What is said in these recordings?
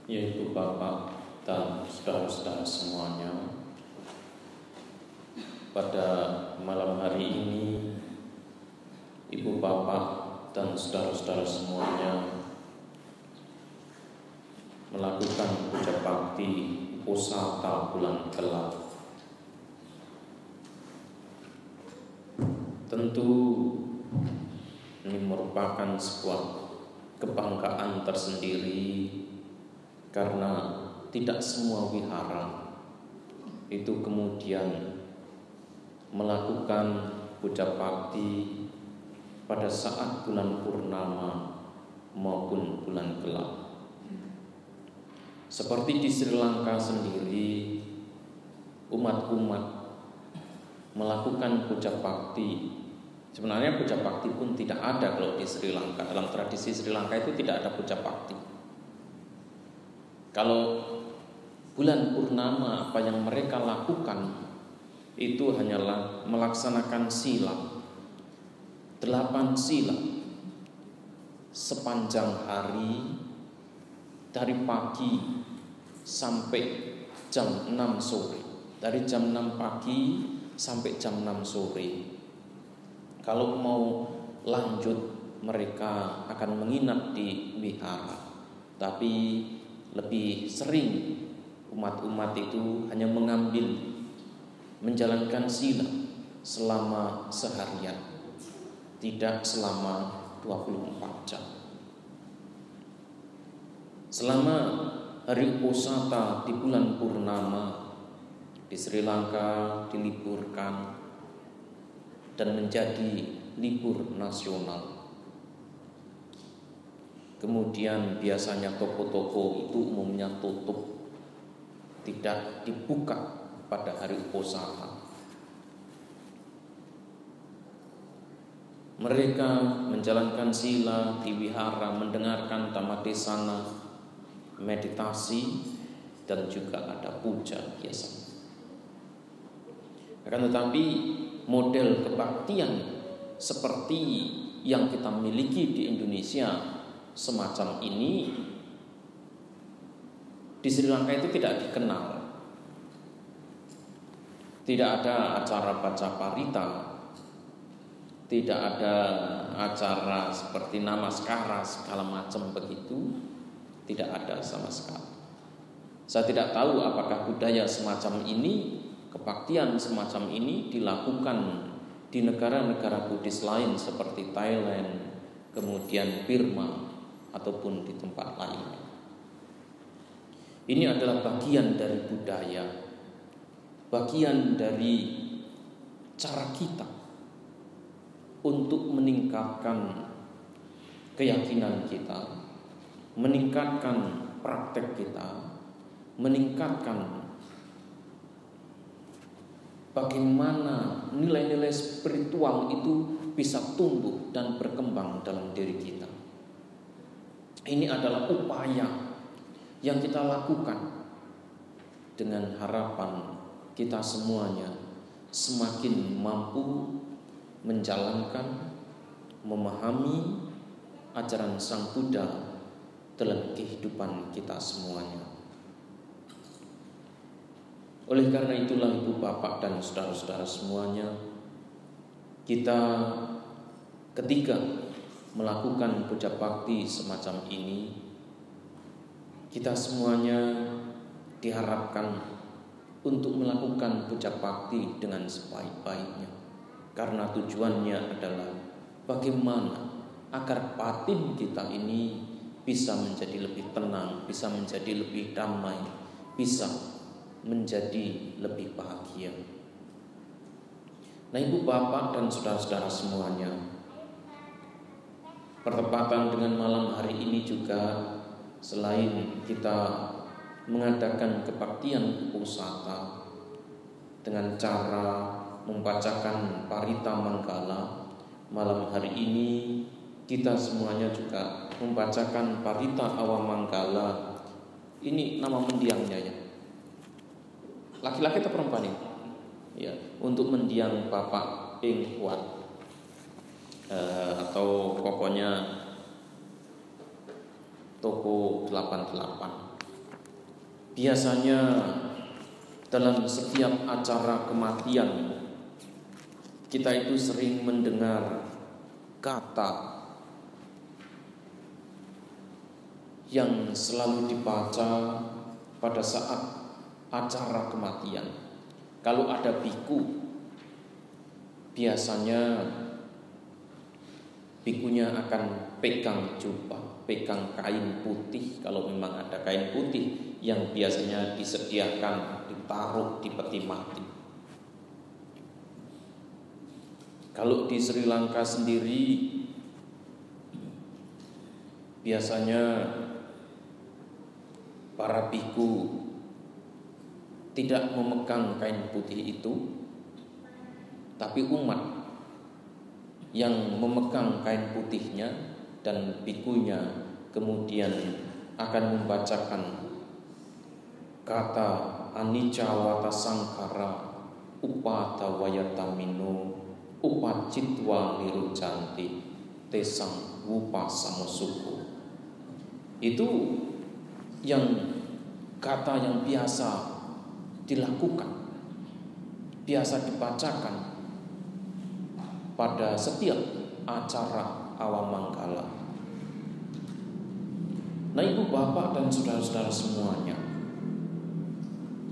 yaitu Bapak dan saudara-saudara semuanya. Pada malam hari ini, Ibu Bapak dan saudara-saudara semuanya melakukan puja bakti Pusaka Bulan Gelap. Tentu ini merupakan sebuah kebanggaan tersendiri, karena tidak semua wihara itu kemudian melakukan puja bakti pada saat bulan purnama maupun bulan gelap. Seperti di Sri Lanka sendiri, umat-umat melakukan puja bakti. Sebenarnya puja bakti pun tidak ada kalau di Sri Lanka. Dalam tradisi Sri Lanka itu tidak ada puja bakti. Kalau bulan purnama, apa yang mereka lakukan itu hanyalah melaksanakan sila, 8 sila sepanjang hari, dari pagi sampai jam 6 sore, dari jam 6 pagi sampai jam 6 sore. Kalau mau lanjut, mereka akan menginap di wihara, tapi lebih sering umat-umat itu hanya menjalankan sila selama seharian, tidak selama 24 jam. Selama hari Posata di bulan purnama di Sri Lanka diliburkan dan menjadi libur nasional. Kemudian biasanya toko-toko itu umumnya tutup, tidak dibuka pada hari Posata. Mereka menjalankan sila di wihara, mendengarkan Dhammadesana, meditasi, dan juga ada puja biasa. Akan tetapi model kebaktian seperti yang kita miliki di Indonesia semacam ini di Sri Lanka itu tidak dikenal. Tidak ada acara baca parita, tidak ada acara seperti namaskara segala macam begitu, tidak ada sama sekali. Saya tidak tahu apakah budaya semacam ini, kebaktian semacam ini dilakukan di negara-negara Buddhis lain seperti Thailand, kemudian Burma, ataupun di tempat lain. Ini adalah bagian dari budaya, bagian dari cara kita untuk meningkatkan keyakinan kita, meningkatkan praktek kita, meningkatkan bagaimana nilai-nilai spiritual itu bisa tumbuh dan berkembang dalam diri kita. Ini adalah upaya yang kita lakukan dengan harapan kita semuanya semakin mampu menjalankan, memahami ajaran Sang Buddha dalam kehidupan kita semuanya. Oleh karena itulah Ibu Bapak dan saudara-saudara semuanya, kita ketika melakukan puja bakti semacam ini, kita semuanya diharapkan untuk melakukan puja bakti dengan sebaik-baiknya, karena tujuannya adalah bagaimana agar batin kita ini bisa menjadi lebih tenang, bisa menjadi lebih damai, bisa menjadi lebih bahagia. Nah, Ibu Bapak dan saudara-saudara semuanya, bertepatan dengan malam hari ini juga, selain kita mengadakan kebaktian Pusaka dengan cara membacakan Parita Manggala, malam hari ini kita semuanya juga membacakan Parita Awamanggala. Ini nama mendiangnya ya, laki-laki atau perempuan ini? Ya, untuk mendiang Bapak Ing Huat, atau pokoknya toko 88. Biasanya dalam setiap acara kematian kita itu sering mendengar kata yang selalu dibaca pada saat acara kematian. Kalau ada biku, biasanya bikunya akan pegang jubah, pegang kain putih. Kalau memang ada kain putih yang biasanya disediakan, ditaruh di peti mati. Kalau di Sri Lanka sendiri, biasanya para biku tidak memegang kain putih itu, tapi umat yang memegang kain putihnya, dan bikunya kemudian akan membacakan kata anicca wata sangkara upata wayatamino upacitwa nirujanti tesang wupa samusuku. Itu yang kata yang biasa dilakukan, biasa dibacakan pada setiap acara Awamanggala. Nah, ibu bapak dan saudara-saudara semuanya,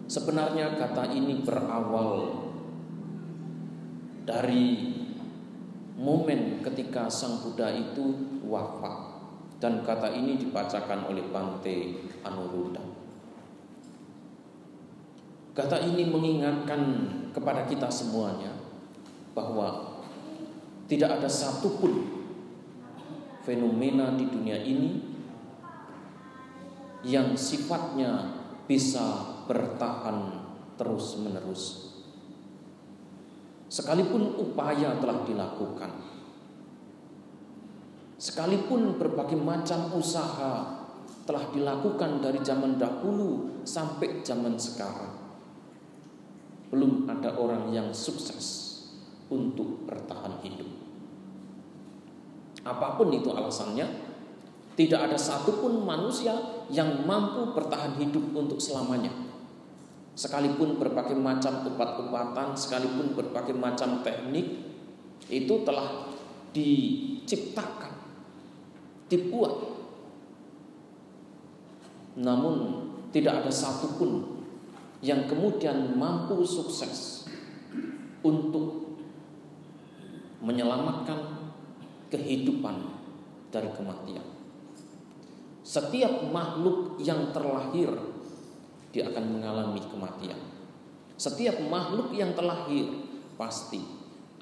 sebenarnya kata ini berawal dari momen ketika Sang Buddha itu wafat, dan kata ini dibacakan oleh Bante Anuruddha. Kata ini mengingatkan kepada kita semuanya bahwa tidak ada satupun fenomena di dunia ini yang sifatnya bisa bertahan terus-menerus. Sekalipun upaya telah dilakukan, sekalipun berbagai macam usaha telah dilakukan dari zaman dahulu sampai zaman sekarang, belum ada orang yang sukses untuk bertahan hidup. Apapun itu alasannya, tidak ada satupun manusia yang mampu bertahan hidup untuk selamanya. Sekalipun berbagai macam obat-obatan, sekalipun berbagai macam teknik itu telah diciptakan, dibuat, namun tidak ada satupun yang kemudian mampu sukses untuk menyelamatkan kehidupan dari kematian. Setiap makhluk yang terlahir, dia akan mengalami kematian. Setiap makhluk yang terlahir pasti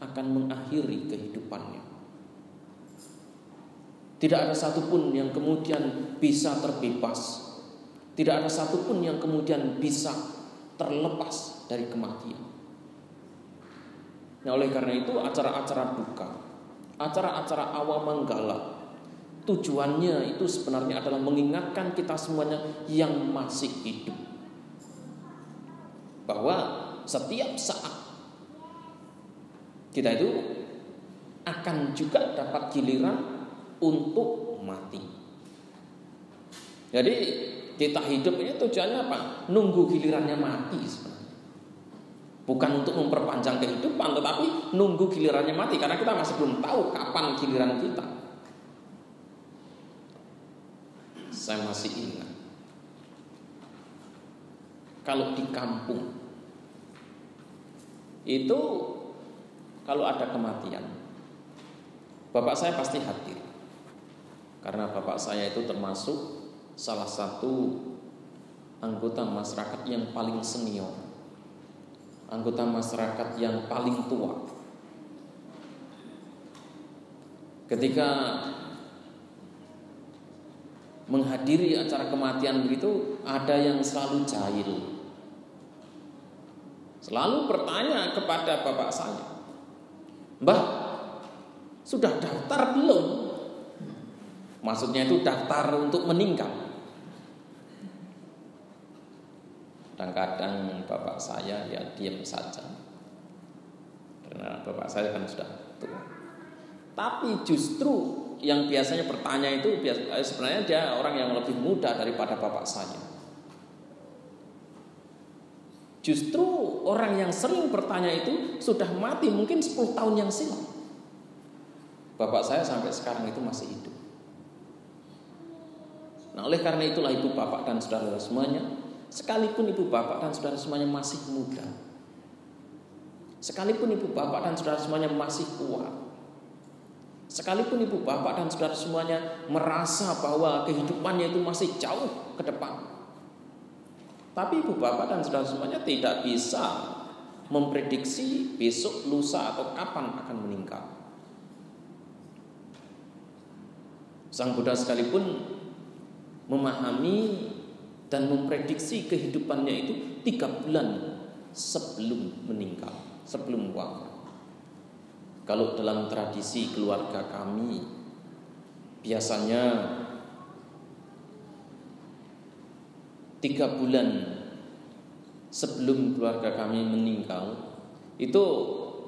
akan mengakhiri kehidupannya. Tidak ada satupun yang kemudian bisa terbebas. Tidak ada satupun yang kemudian bisa terlepas dari kematian. Nah, oleh karena itu acara-acara duka, acara-acara Awamanggala, tujuannya itu sebenarnya adalah mengingatkan kita semuanya yang masih hidup bahwa setiap saat kita itu akan juga dapat giliran untuk mati. Jadi kita hidup ini tujuannya apa? Nunggu gilirannya mati sebenarnya. Bukan untuk memperpanjang kehidupan, tetapi nunggu gilirannya mati, karena kita masih belum tahu kapan giliran kita. Saya masih ingat, kalau di kampung itu kalau ada kematian, bapak saya pasti hadir, karena bapak saya itu termasuk salah satu anggota masyarakat yang paling senior, anggota masyarakat yang paling tua. Ketika menghadiri acara kematian begitu, ada yang selalu jahil, selalu bertanya kepada bapak saya, "Mbah, sudah daftar belum?" Maksudnya itu daftar untuk meninggal. Kadang-kadang bapak saya ya diam saja, karena bapak saya kan sudah tua. Tapi justru yang biasanya bertanya itu sebenarnya dia orang yang lebih muda daripada bapak saya. Justru orang yang sering bertanya itu sudah mati mungkin 10 tahun yang silam. Bapak saya sampai sekarang itu masih hidup. Nah, oleh karena itulah ibu bapak dan saudara semuanya, sekalipun ibu bapak dan saudara semuanya masih muda, sekalipun ibu bapak dan saudara semuanya masih kuat, sekalipun ibu bapak dan saudara semuanya merasa bahwa kehidupannya itu masih jauh ke depan, tapi ibu bapak dan saudara semuanya tidak bisa memprediksi besok, lusa, atau kapan akan meninggal. Sang Buddha sekalipun memahami dan memprediksi kehidupannya itu 3 bulan sebelum meninggal, sebelum wafat. Kalau dalam tradisi keluarga kami, biasanya 3 bulan sebelum keluarga kami meninggal, itu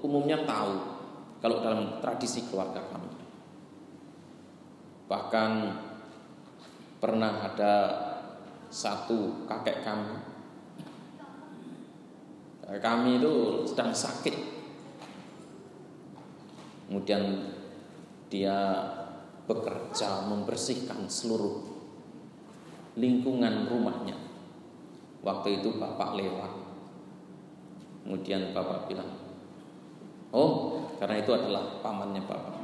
umumnya tahu kalau dalam tradisi keluarga kami. Bahkan pernah ada satu kakek kami itu sedang sakit. Kemudian dia bekerja membersihkan seluruh lingkungan rumahnya. Waktu itu bapak lewat. Kemudian bapak bilang, "Oh, karena itu adalah pamannya bapak.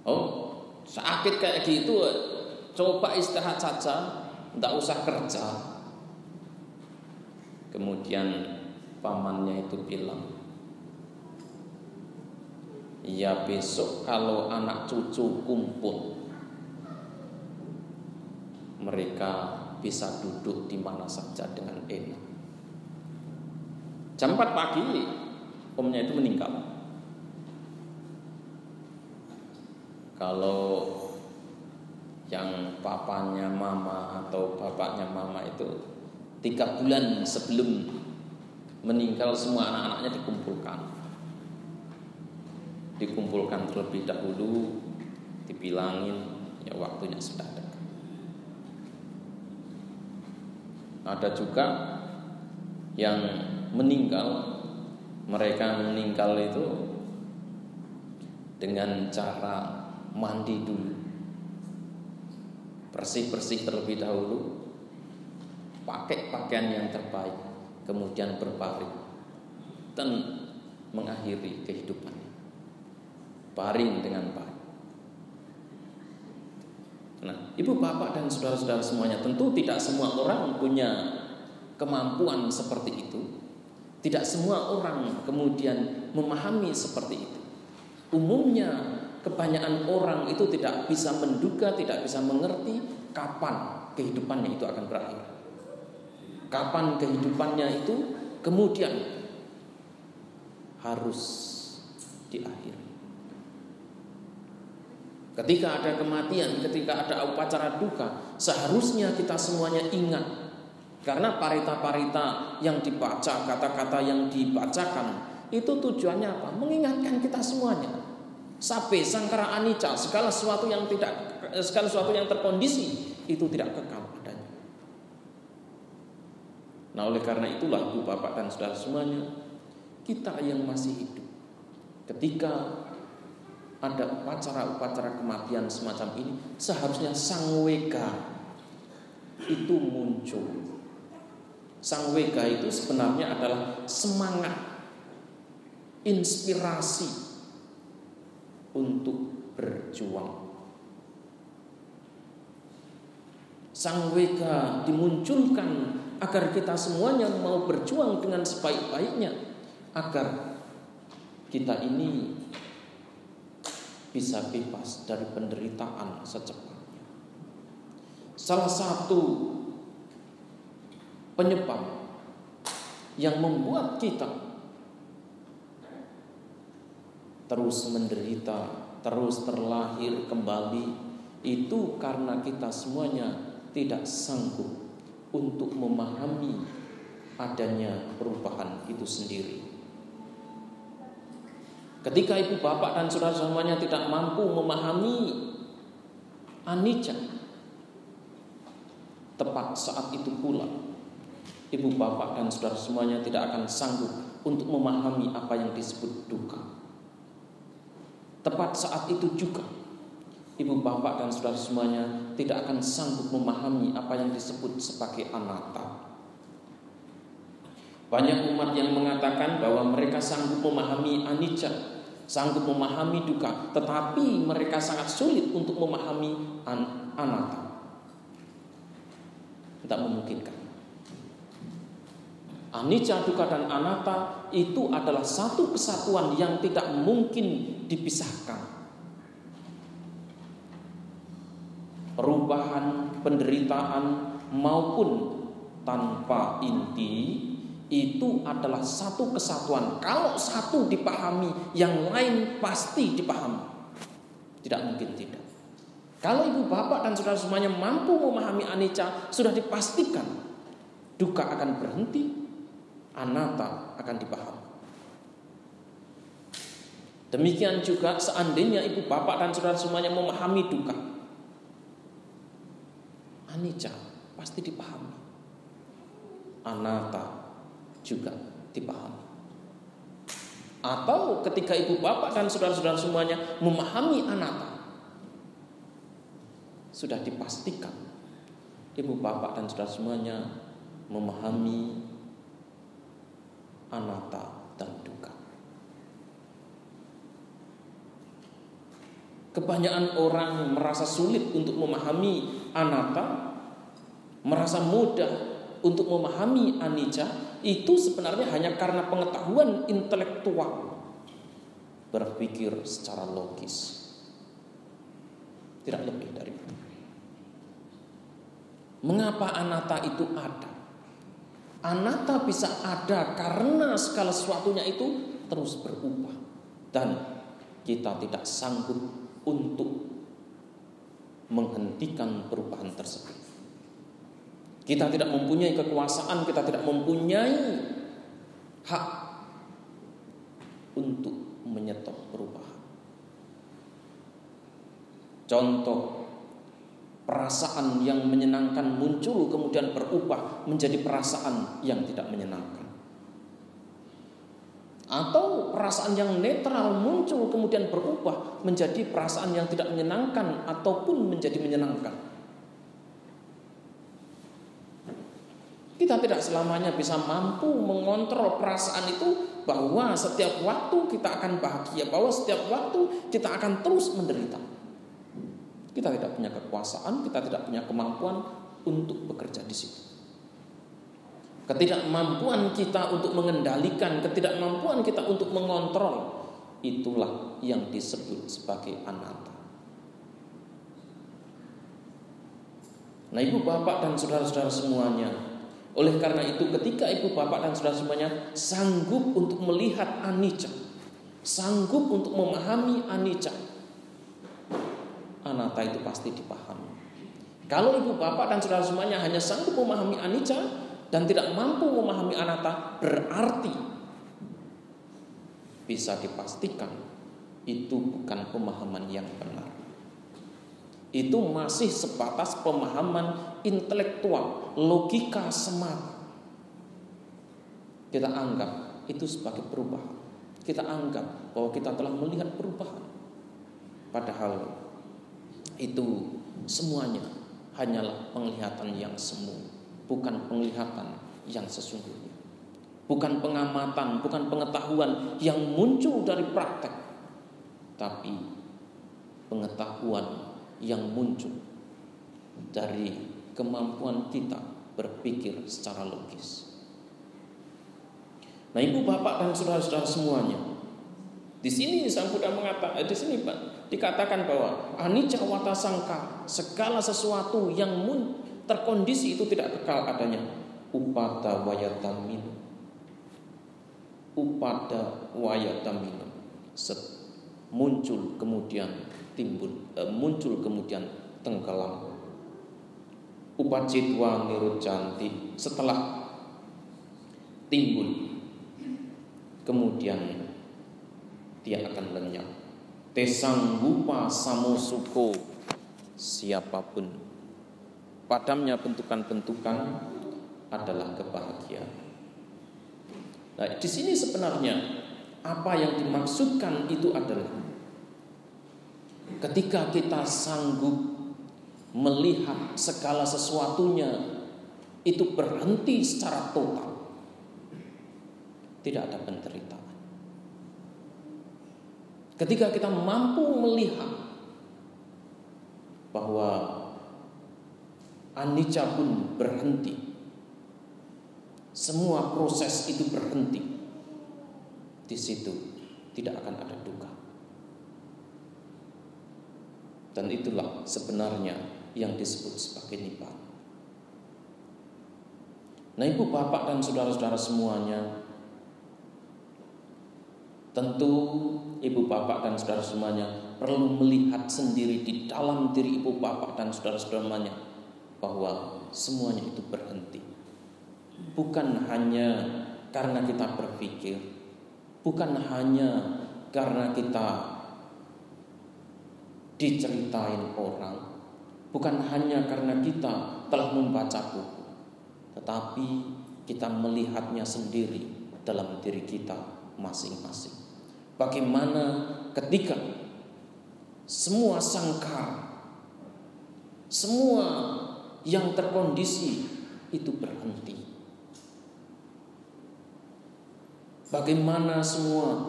Oh, sakit kayak gitu, coba istirahat saja, tidak usah kerja." Kemudian pamannya itu bilang, "Ya besok kalau anak cucu kumpul, mereka bisa duduk di mana saja dengan enak." Jam 4 pagi omnya itu meninggal. Kalau yang papanya mama atau bapaknya mama itu 3 bulan sebelum meninggal semua anak-anaknya dikumpulkan terlebih dahulu, dibilangin ya waktunya sudah dekat. Ada juga yang meninggal, mereka meninggal itu dengan cara mandi dulu, bersih-bersih terlebih dahulu, pakai pakaian yang terbaik, kemudian berbaring dan mengakhiri kehidupannya, baring dengan baik. Nah, ibu bapak dan saudara-saudara semuanya, tentu tidak semua orang punya kemampuan seperti itu. Tidak semua orang kemudian memahami seperti itu. Umumnya kebanyakan orang itu tidak bisa menduga, tidak bisa mengerti kapan kehidupannya itu akan berakhir. Kapan kehidupannya itu kemudian harus diakhiri. Ketika ada kematian, ketika ada upacara duka, seharusnya kita semuanya ingat. Karena parita-parita yang dibaca, kata-kata yang dibacakan, itu tujuannya apa? Mengingatkan kita semuanya. Sabe sangkara anicca, segala sesuatu yang terkondisi itu tidak kekal adanya. Nah, oleh karena itulah ibu bapak dan saudara semuanya, kita yang masih hidup, ketika ada upacara-upacara kematian semacam ini, seharusnya sang wega itu muncul. Sang wega itu sebenarnya adalah semangat, inspirasi untuk berjuang. Sang wega dimunculkan agar kita semuanya mau berjuang dengan sebaik-baiknya, agar kita ini bisa bebas dari penderitaan secepatnya. Salah satu penyebab yang membuat kita terus menderita, terus terlahir kembali, itu karena kita semuanya tidak sanggup untuk memahami adanya perubahan itu sendiri. Ketika ibu bapak dan saudara semuanya tidak mampu memahami anicca, tepat saat itu pula ibu bapak dan saudara semuanya tidak akan sanggup untuk memahami apa yang disebut duka. Tepat saat itu juga ibu bapak dan saudara semuanya tidak akan sanggup memahami apa yang disebut sebagai anatta. Banyak umat yang mengatakan bahwa mereka sanggup memahami anicca, sanggup memahami duka, tetapi mereka sangat sulit untuk memahami anatta. Tidak memungkinkan. Anicca, duka, dan anatta itu adalah satu kesatuan yang tidak mungkin dipisahkan. Perubahan, penderitaan maupun tanpa inti itu adalah satu kesatuan. Kalau satu dipahami, yang lain pasti dipahami. Tidak mungkin tidak. Kalau ibu bapak dan saudara semuanya mampu memahami anicca, sudah dipastikan duka akan berhenti, anatta akan dipahami. Demikian juga seandainya ibu bapak dan saudara semuanya memahami duka, anicca pasti dipahami, anatta juga dipahami. Atau ketika ibu bapak dan saudara-saudara semuanya memahami anatta, sudah dipastikan ibu bapak dan saudara semuanya memahami anatta dan duka. Kebanyakan orang merasa sulit untuk memahami anatta, merasa mudah untuk memahami anicca, itu sebenarnya hanya karena pengetahuan intelektual, berpikir secara logis, tidak lebih dari itu. Mengapa anatta itu ada? Anatta bisa ada karena segala sesuatunya itu terus berubah, dan kita tidak sanggup untuk menghentikan perubahan tersebut. Kita tidak mempunyai kekuasaan, kita tidak mempunyai hak untuk menyetop perubahan. Contoh, perasaan yang menyenangkan muncul kemudian berubah menjadi perasaan yang tidak menyenangkan. Atau perasaan yang netral muncul kemudian berubah menjadi perasaan yang tidak menyenangkan ataupun menjadi menyenangkan. Kita tidak selamanya bisa mampu mengontrol perasaan itu, bahwa setiap waktu kita akan bahagia, bahwa setiap waktu kita akan terus menderita. Kita tidak punya kekuasaan, kita tidak punya kemampuan untuk bekerja di situ. Ketidakmampuan kita untuk mengendalikan, ketidakmampuan kita untuk mengontrol, itulah yang disebut sebagai anatta. Nah, ibu bapak dan saudara-saudara semuanya, oleh karena itu ketika ibu bapak dan saudara semuanya sanggup untuk melihat anicca, sanggup untuk memahami anicca, anatta itu pasti dipahami. Kalau ibu bapak dan saudara semuanya hanya sanggup memahami anicca dan tidak mampu memahami anatta, berarti bisa dipastikan itu bukan pemahaman yang benar. Itu masih sebatas pemahaman intelektual, logika semata. Kita anggap itu sebagai perubahan. Kita anggap bahwa kita telah melihat perubahan. Padahal itu semuanya hanyalah penglihatan yang semu, bukan penglihatan yang sesungguhnya. Bukan pengamatan, bukan pengetahuan yang muncul dari praktek, tapi pengetahuan yang muncul dari kemampuan kita berpikir secara logis. Nah, ibu bapak dan saudara-saudara semuanya, di sini Sang Buddha mengatakan, di sini dikatakan bahwa anicca wata sangka, segala sesuatu yang terkondisi itu tidak kekal adanya. Upada wayatamino, upada wayatamino, muncul kemudian timbul, muncul kemudian tenggelam. Upacitwa nirujanti, setelah timbul kemudian dia akan lenyap. Tesanggupa samusuko, siapapun padamnya bentukan-bentukan adalah kebahagiaan. Nah, di sini sebenarnya apa yang dimaksudkan itu adalah ketika kita sanggup melihat segala sesuatunya itu berhenti secara total, tidak ada penderitaan. Ketika kita mampu melihat bahwa anicca pun berhenti, semua proses itu berhenti, di situ tidak akan ada duka. Dan itulah sebenarnya yang disebut sebagai nibbana. Nah, ibu bapak dan saudara-saudara semuanya, tentu ibu bapak dan saudara semuanya perlu melihat sendiri di dalam diri ibu bapak dan saudara-saudaranya bahwa semuanya itu berhenti. Bukan hanya karena kita berpikir, bukan hanya karena kita diceritain orang, bukan hanya karena kita telah membaca buku, tetapi kita melihatnya sendiri dalam diri kita masing-masing. Bagaimana ketika semua sangkar, semua yang terkondisi itu berhenti. Bagaimana semua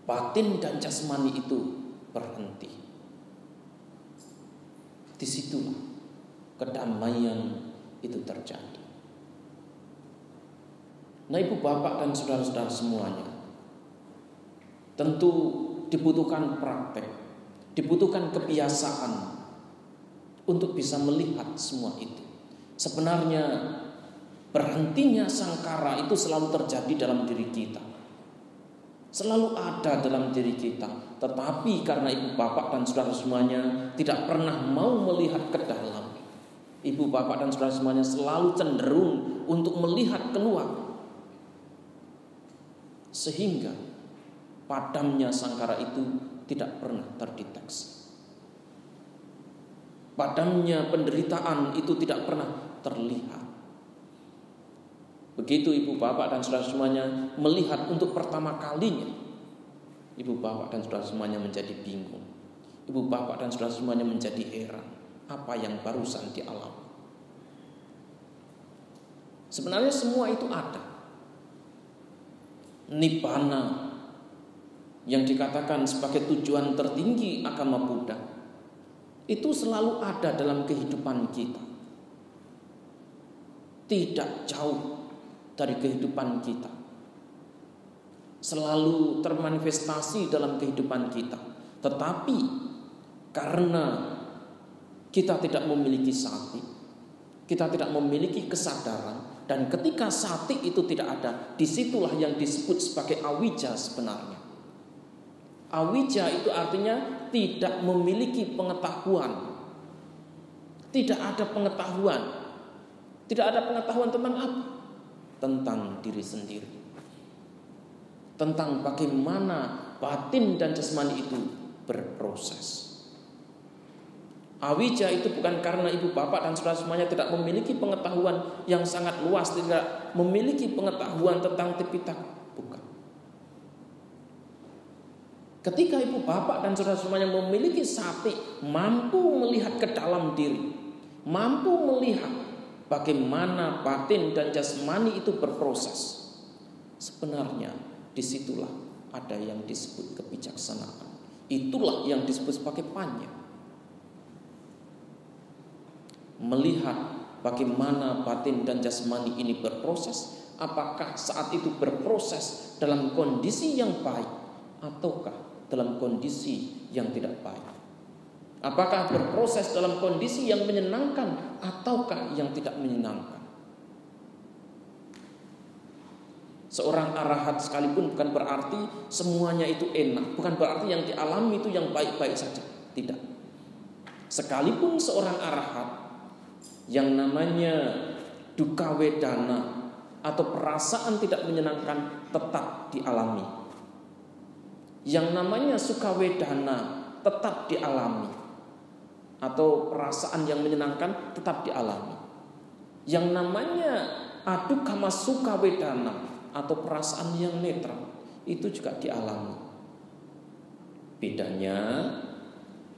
batin dan jasmani itu berhenti. Disitulah kedamaian itu terjadi. Nah, ibu bapak dan saudara-saudara semuanya, tentu dibutuhkan praktek, dibutuhkan kebiasaan untuk bisa melihat semua itu. Sebenarnya berhentinya sangkara itu selalu terjadi dalam diri kita, selalu ada dalam diri kita. Tetapi karena ibu bapak dan saudara semuanya tidak pernah mau melihat ke dalam, ibu bapak dan saudara semuanya selalu cenderung untuk melihat keluar, sehingga padamnya sangkara itu tidak pernah terdeteksi. Padamnya penderitaan itu tidak pernah terlihat. Begitu ibu bapak dan saudara semuanya melihat untuk pertama kalinya, ibu bapak dan saudara semuanya menjadi bingung. Ibu bapak dan saudara semuanya menjadi heran, apa yang barusan dialami. Sebenarnya semua itu ada. Nibbana yang dikatakan sebagai tujuan tertinggi agama Buddha itu selalu ada dalam kehidupan kita, tidak jauh dari kehidupan kita, selalu termanifestasi dalam kehidupan kita. Tetapi karena kita tidak memiliki sati, kita tidak memiliki kesadaran, dan ketika sati itu tidak ada, disitulah yang disebut sebagai awija sebenarnya. Awija itu artinya tidak memiliki pengetahuan. Tidak ada pengetahuan. Tidak ada pengetahuan tentang apa? Tentang diri sendiri. Tentang bagaimana batin dan jasmani itu berproses. Awija itu bukan karena ibu bapak dan saudara semuanya tidak memiliki pengetahuan yang sangat luas, tidak memiliki pengetahuan tentang Tipitaka. Bukan. Ketika ibu bapak dan saudara semuanya memiliki sati, mampu melihat ke dalam diri, mampu melihat bagaimana batin dan jasmani itu berproses, sebenarnya disitulah ada yang disebut kebijaksanaan. Itulah yang disebut sebagai panya. Melihat bagaimana batin dan jasmani ini berproses, apakah saat itu berproses dalam kondisi yang baik ataukah dalam kondisi yang tidak baik. Apakah berproses dalam kondisi yang menyenangkan ataukah yang tidak menyenangkan. Seorang arahat sekalipun bukan berarti semuanya itu enak, bukan berarti yang dialami itu yang baik-baik saja. Tidak. Sekalipun seorang arahat, yang namanya dukkha wedana atau perasaan tidak menyenangkan tetap dialami. Yang namanya sukha wedana tetap dialami, atau perasaan yang menyenangkan tetap dialami. Yang namanya adu kama suka wedana atau perasaan yang netral itu juga dialami. Bedanya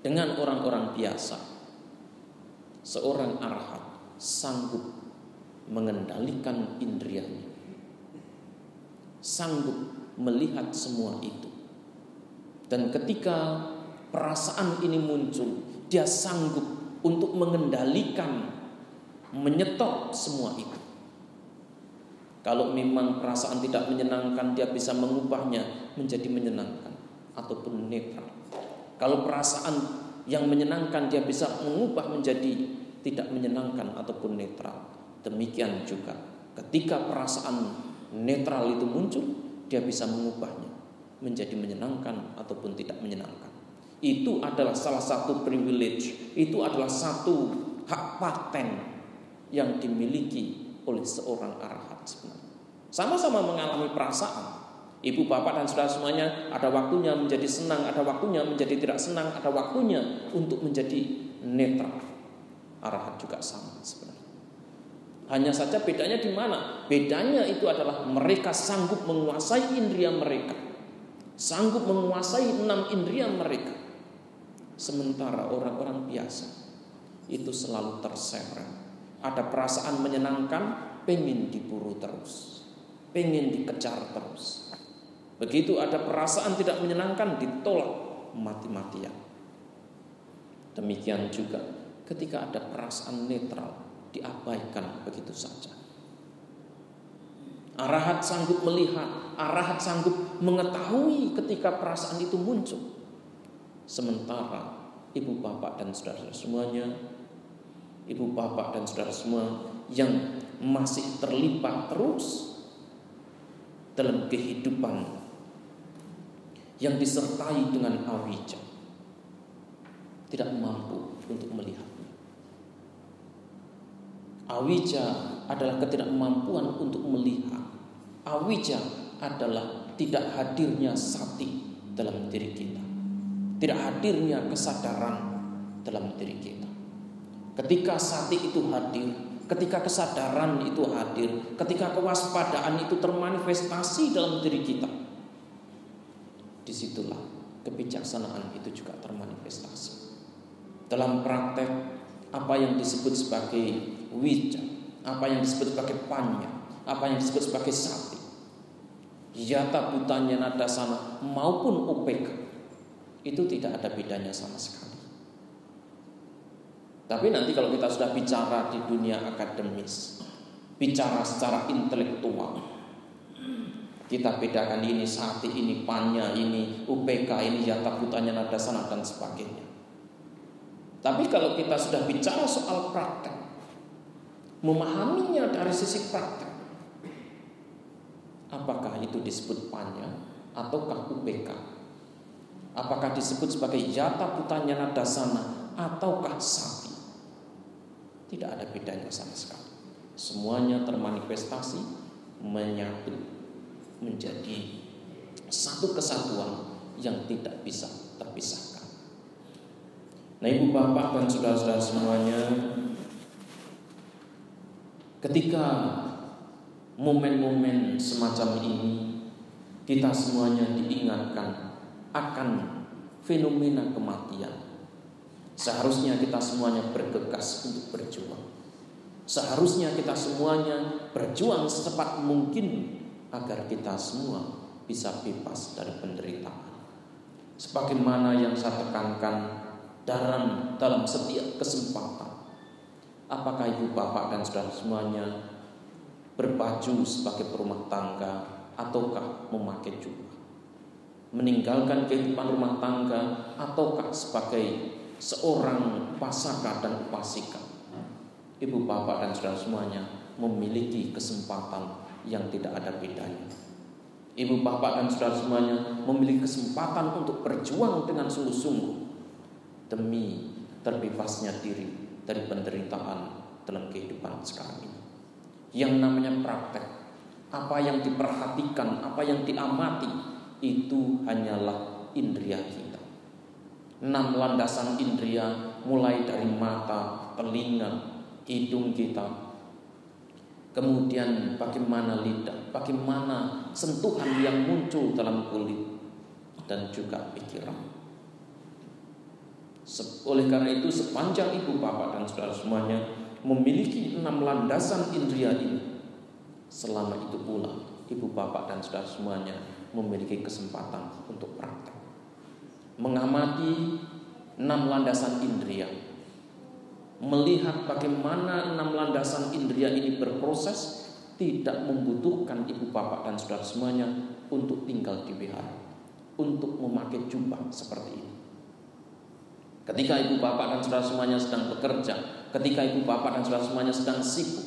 dengan orang-orang biasa, seorang arhat sanggup mengendalikan indrianya, sanggup melihat semua itu. Dan ketika perasaan ini muncul, dia sanggup untuk mengendalikan, menyetop semua itu. Kalau memang perasaan tidak menyenangkan, dia bisa mengubahnya menjadi menyenangkan ataupun netral. Kalau perasaan yang menyenangkan, dia bisa mengubah menjadi tidak menyenangkan ataupun netral. Demikian juga ketika perasaan netral itu muncul, dia bisa mengubahnya menjadi menyenangkan ataupun tidak menyenangkan. Itu adalah salah satu privilege, itu adalah satu hak paten yang dimiliki oleh seorang arhat sebenarnya. Sama-sama mengalami perasaan. Ibu, bapak, dan saudara semuanya ada waktunya menjadi senang, ada waktunya menjadi tidak senang, ada waktunya untuk menjadi netral. Arhat juga sama sebenarnya. Hanya saja bedanya di mana? Bedanya itu adalah mereka sanggup menguasai indria mereka, sanggup menguasai 6 indria mereka. Sementara orang-orang biasa itu selalu terseret. Ada perasaan menyenangkan, pengen diburu terus, pengen dikejar terus. Begitu ada perasaan tidak menyenangkan, ditolak mati-matian. Demikian juga ketika ada perasaan netral, diabaikan begitu saja. Arahat sanggup melihat, arahat sanggup mengetahui ketika perasaan itu muncul. Sementara ibu bapak dan saudara semuanya, ibu bapak dan saudara semua yang masih terlibat terus dalam kehidupan yang disertai dengan awija, tidak mampu untuk melihatnya. Awija adalah ketidakmampuan untuk melihat. Awija adalah tidak hadirnya sati dalam diri kita, tidak hadirnya kesadaran dalam diri kita. Ketika sati itu hadir, ketika kesadaran itu hadir, ketika kewaspadaan itu termanifestasi dalam diri kita, disitulah kebijaksanaan itu juga termanifestasi. Dalam praktek apa yang disebut sebagai wija, apa yang disebut sebagai panya, apa yang disebut sebagai sati, yata butanya nadasana maupun upeka, itu tidak ada bedanya sama sekali. Tapi nanti kalau kita sudah bicara di dunia akademis, bicara secara intelektual, kita bedakan ini sati, ini panya, ini UPK, ini yata butanya nadasana dan sebagainya. Tapi kalau kita sudah bicara soal praktek, memahaminya dari sisi praktek, apakah itu disebut panya ataukah UPK? Apakah disebut sebagai yata butanya nadasana ataukah sati? Tidak ada bedanya sama sekali. Semuanya termanifestasi, menyatu menjadi satu kesatuan yang tidak bisa terpisahkan. Nah, ibu bapak dan saudara-saudara semuanya, ketika momen-momen semacam ini, kita semuanya diingatkan akan fenomena kematian. Seharusnya kita semuanya bergegas untuk berjuang. Seharusnya kita semuanya berjuang secepat mungkin agar kita semua bisa bebas dari penderitaan. Sebagaimana yang saya tekankan dalam setiap kesempatan, apakah ibu bapak dan saudara semuanya berbaju sebagai perumah tangga ataukah memakai jubah, meninggalkan kehidupan rumah tangga ataukah sebagai seorang pasaka dan upasika, ibu bapak dan saudara semuanya memiliki kesempatan yang tidak ada bedanya. Ibu bapak dan saudara semuanya memiliki kesempatan untuk berjuang dengan sungguh-sungguh demi terbebasnya diri dari penderitaan dalam kehidupan sekarang ini. Yang namanya praktek, apa yang diperhatikan, apa yang diamati, itu hanyalah indria kita. 6 landasan indria, mulai dari mata, telinga, hidung kita, kemudian bagaimana lidah, bagaimana sentuhan yang muncul dalam kulit dan juga pikiran. Oleh karena itu sepanjang ibu bapak dan saudara semuanya memiliki 6 landasan indria ini, selama itu pula ibu bapak dan saudara semuanya memiliki kesempatan untuk praktek mengamati 6 landasan indria, melihat bagaimana 6 landasan indria ini berproses, tidak membutuhkan ibu bapak dan saudara semuanya untuk tinggal di wihara, untuk memakai jubah seperti ini. Ketika ibu bapak dan saudara semuanya sedang bekerja, ketika ibu bapak dan saudara semuanya sedang sibuk,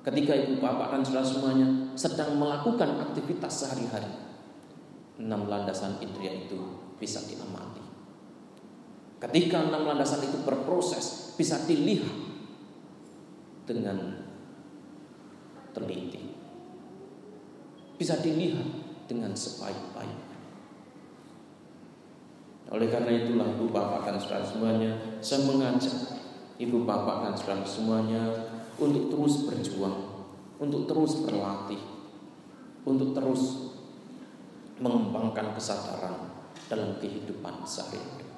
ketika ibu bapak dan saudara semuanya sedang melakukan aktivitas sehari-hari, 6 landasan indria itu bisa diamati. Ketika 6 landasan itu berproses, bisa dilihat dengan teliti, bisa dilihat dengan sebaik-baik. Oleh karena itulah ibu bapak dan saudara semuanya, saya mengajak ibu bapak dan saudara semuanya untuk terus berjuang, untuk terus berlatih, untuk terus mengembangkan kesadaran dalam kehidupan sehari-hari.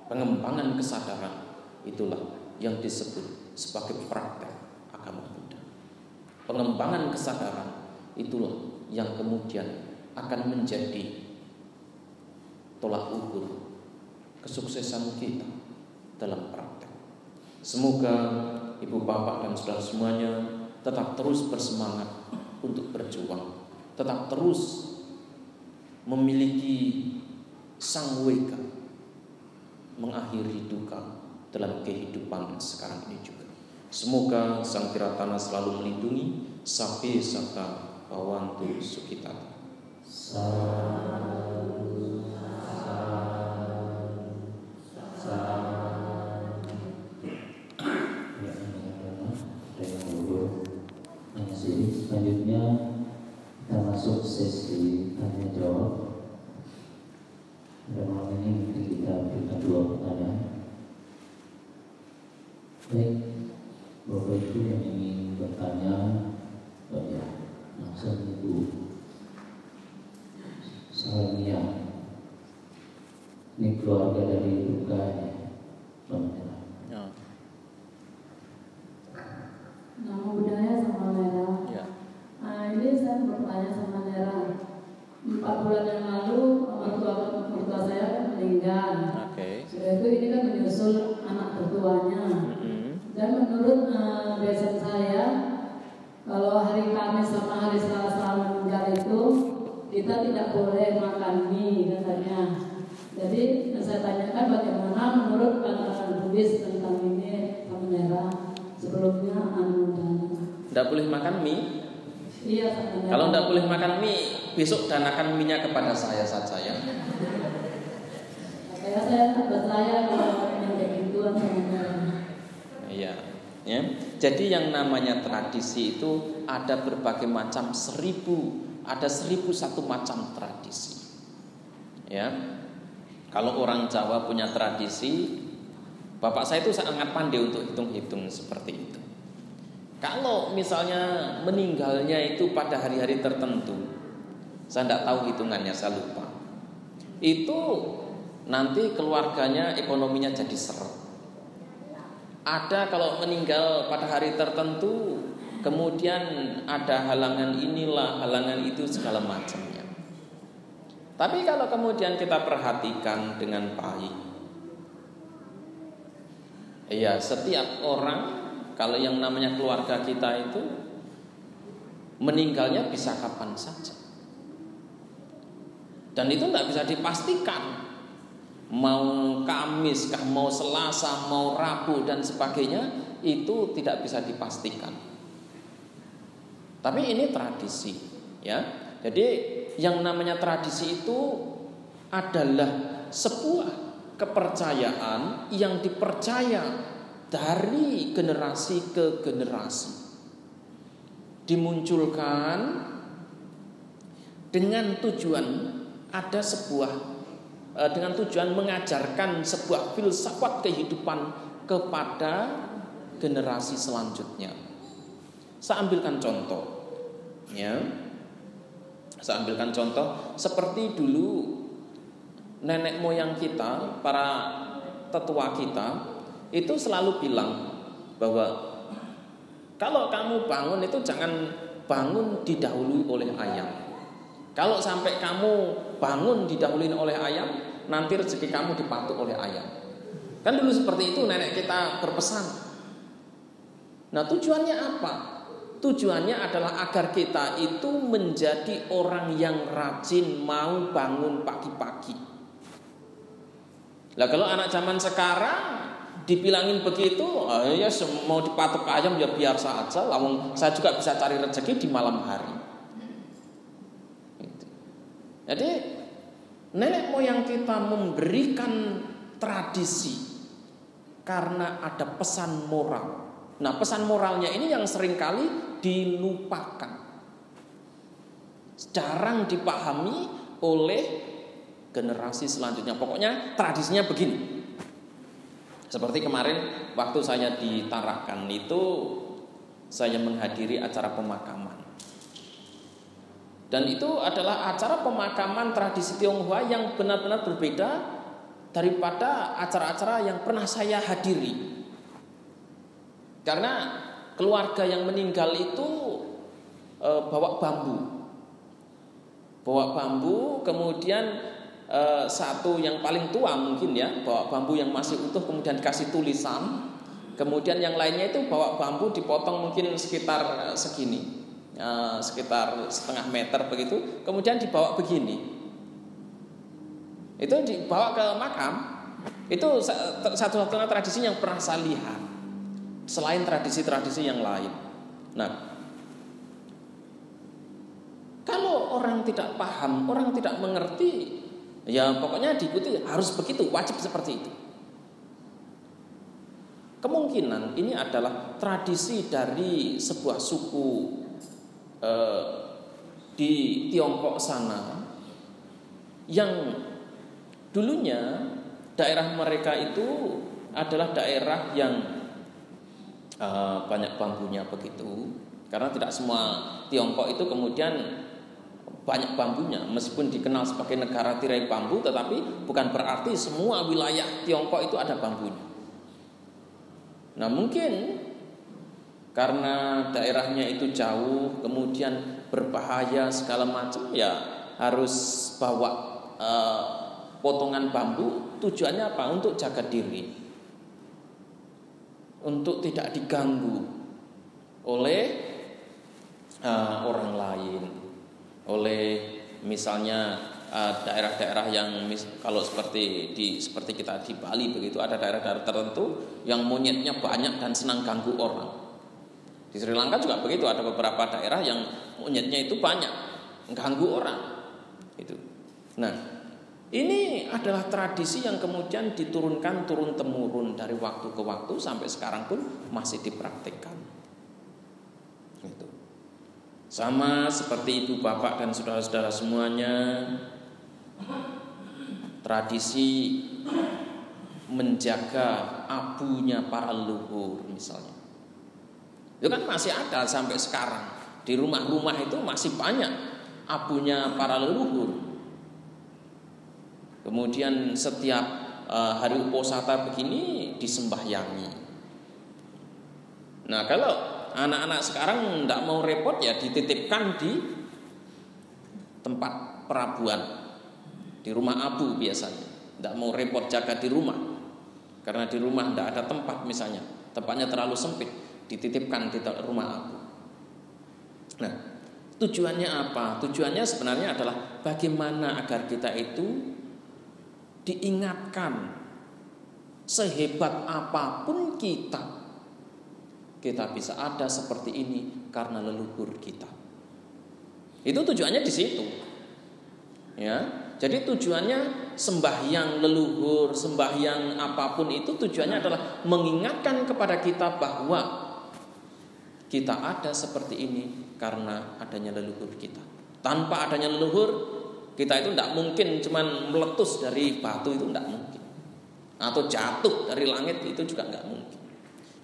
Pengembangan kesadaran itulah yang disebut sebagai praktek agama Buddha. Pengembangan kesadaran itulah yang kemudian akan menjadi tolak ukur kesuksesan kita dalam praktek. Semoga ibu bapak dan saudara semuanya tetap terus bersemangat untuk berjuang, tetap terus memiliki sangweka mengakhiri duka dalam kehidupan sekarang ini juga. Semoga Sang Tiratana selalu melindungi sapi saka bawantu sukitata. Selanjutnya kita masuk sesi tanya jawab. Pada malam ini mungkin kita berikan 2 pertanyaan. Baik, Bapak Ibu yang ingin bertanya, ya, langsung Ibu Salamia. Ini keluarga dari duka ya, Bang. Nama budaya sama Nera. Ya. Ini saya bertanya sama Nera. 4 bulan yang lalu mertua saya kan meninggal. Oke. Sudah itu ini kan menyusul anak tertuanya. Dan menurut besan saya, kalau hari Kamis sama hari Selasa meninggal itu kita tidak boleh makan mie katanya. Jadi saya tanyakan bagaimana menurut pandangan Buddhis tentang ini sama Nera. Sebelumnya Tidak boleh makan mie. Iya, sama Nera. Kalau tidak boleh makan mie, besok danakan mie-nya kepada saya saja ya. Kayak saya tak percaya kalau yang kayak gituan sama Nera. Iya. Ya. Jadi yang namanya tradisi itu ada berbagai macam, ada 1001 macam tradisi. Ya. Kalau orang Jawa punya tradisi, bapak saya itu sangat pandai untuk hitung-hitung seperti itu. Kalau misalnya meninggalnya itu pada hari-hari tertentu, saya tidak tahu hitungannya, saya lupa. Itu nanti keluarganya ekonominya jadi seret. Ada kalau meninggal pada hari tertentu, kemudian ada halangan inilah, halangan itu, segala macamnya. Tapi kalau kemudian kita perhatikan dengan baik, ya setiap orang, kalau yang namanya keluarga kita itu meninggalnya bisa kapan saja. Dan itu tidak bisa dipastikan. Mau Kamis kah, mau Selasa, mau Rabu dan sebagainya, itu tidak bisa dipastikan. Tapi ini tradisi, ya. Jadi yang namanya tradisi itu adalah sebuah kepercayaan yang dipercaya dari generasi ke generasi, dimunculkan dengan tujuan dengan tujuan mengajarkan sebuah filsafat kehidupan kepada generasi selanjutnya. Saya ambilkan contoh, ya. Saya ambilkan contoh seperti dulu nenek moyang kita, para tetua kita itu selalu bilang bahwa kalau kamu bangun itu jangan bangun didahului oleh ayam. Kalau sampai kamu bangun didahului oleh ayam, nanti rezeki kamu dipatuk oleh ayam. Kan dulu seperti itu nenek kita berpesan. Nah, tujuannya apa? Tujuannya adalah agar kita itu menjadi orang yang rajin, mau bangun pagi-pagi. Lah kalau anak zaman sekarang dibilangin begitu, ya mau dipatok ayam ya biar saja. Lawang saya juga bisa cari rezeki di malam hari. Jadi nenek moyang kita memberikan tradisi karena ada pesan moral. Nah, pesan moralnya ini yang seringkali dilupakan, jarang dipahami oleh generasi selanjutnya. Pokoknya tradisinya begini. Seperti kemarin waktu saya di Tarakan itu, saya menghadiri acara pemakaman. Dan itu adalah acara pemakaman tradisi Tionghoa yang benar-benar berbeda daripada acara-acara yang pernah saya hadiri. Karena keluarga yang meninggal itu bawa bambu, kemudian satu yang paling tua mungkin ya, bawa bambu yang masih utuh kemudian dikasih tulisan, kemudian yang lainnya itu bawa bambu dipotong mungkin sekitar segini, sekitar setengah meter begitu, kemudian dibawa begini, itu dibawa ke makam. Itu satu-satunya tradisi yang pernah saya lihat selain tradisi-tradisi yang lain. Nah, kalau orang tidak paham, orang tidak mengerti, ya pokoknya diikuti, harus begitu, wajib seperti itu. Kemungkinan ini adalah tradisi dari sebuah suku di Tiongkok sana yang dulunya daerah mereka itu adalah daerah yang banyak bambunya begitu. Karena tidak semua Tiongkok itu kemudian banyak bambunya, meskipun dikenal sebagai negara tirai bambu, tetapi bukan berarti semua wilayah Tiongkok itu ada bambunya. Nah, mungkin karena daerahnya itu jauh, kemudian berbahaya segala macam, ya harus bawa potongan bambu. Tujuannya apa? Untuk jaga diri, untuk tidak diganggu oleh orang lain, oleh misalnya daerah-daerah yang kalau seperti kita di Bali begitu, ada daerah-daerah tertentu yang monyetnya banyak dan senang ganggu orang. Di Sri Lanka juga begitu, ada beberapa daerah yang monyetnya itu banyak ganggu orang. Itu. Nah, ini adalah tradisi yang kemudian diturunkan turun-temurun dari waktu ke waktu sampai sekarang pun masih dipraktikkan. Gitu. Sama seperti ibu bapak dan saudara-saudara semuanya, tradisi menjaga abunya para leluhur misalnya, itu kan masih ada sampai sekarang. Di rumah-rumah itu masih banyak abunya para leluhur. Kemudian setiap hari uposata begini disembahyangi. Nah, kalau anak-anak sekarang tidak mau repot, ya dititipkan di tempat perabuan, di rumah abu biasanya. Tidak mau repot jaga di rumah, karena di rumah tidak ada tempat misalnya, tempatnya terlalu sempit, dititipkan di rumah abu. Nah, tujuannya apa? Tujuannya sebenarnya adalah bagaimana agar kita itu diingatkan sehebat apapun kita bisa ada seperti ini karena leluhur kita. Itu tujuannya di situ. Ya, jadi tujuannya sembahyang leluhur, sembahyang apapun itu tujuannya adalah mengingatkan kepada kita bahwa kita ada seperti ini karena adanya leluhur kita. Tanpa adanya leluhur, kita itu tidak mungkin cuman meletus dari batu, itu tidak mungkin. Atau jatuh dari langit, itu juga tidak mungkin.